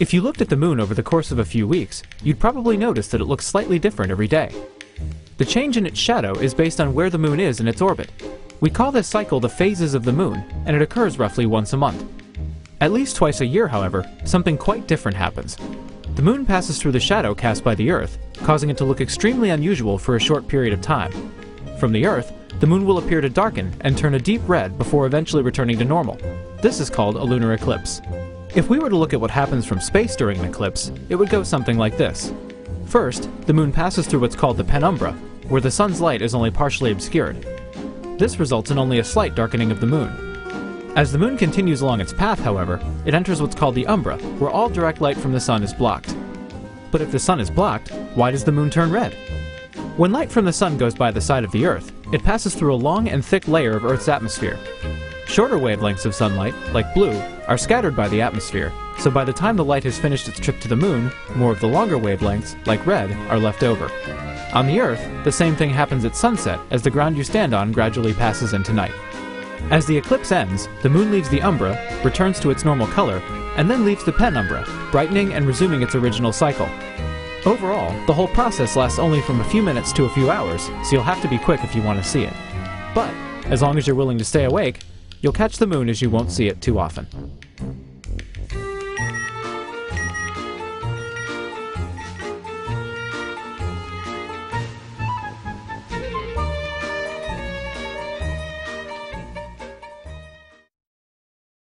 If you looked at the moon over the course of a few weeks, you'd probably notice that it looks slightly different every day. The change in its shadow is based on where the moon is in its orbit. We call this cycle the phases of the moon, and it occurs roughly once a month. At least twice a year, however, something quite different happens. The moon passes through the shadow cast by the Earth, causing it to look extremely unusual for a short period of time. From the Earth, the moon will appear to darken and turn a deep red before eventually returning to normal. This is called a lunar eclipse. If we were to look at what happens from space during an eclipse, it would go something like this. First, the moon passes through what's called the penumbra, where the sun's light is only partially obscured. This results in only a slight darkening of the moon. As the moon continues along its path, however, it enters what's called the umbra, where all direct light from the sun is blocked. But if the sun is blocked, why does the moon turn red? When light from the sun goes by the side of the Earth, it passes through a long and thick layer of Earth's atmosphere. Shorter wavelengths of sunlight, like blue, are scattered by the atmosphere, so by the time the light has finished its trip to the moon, more of the longer wavelengths, like red, are left over. On the Earth, the same thing happens at sunset as the ground you stand on gradually passes into night. As the eclipse ends, the moon leaves the umbra, returns to its normal color, and then leaves the penumbra, brightening and resuming its original cycle. Overall, the whole process lasts only from a few minutes to a few hours, so you'll have to be quick if you want to see it. But, as long as you're willing to stay awake, you'll catch the moon as you won't see it too often.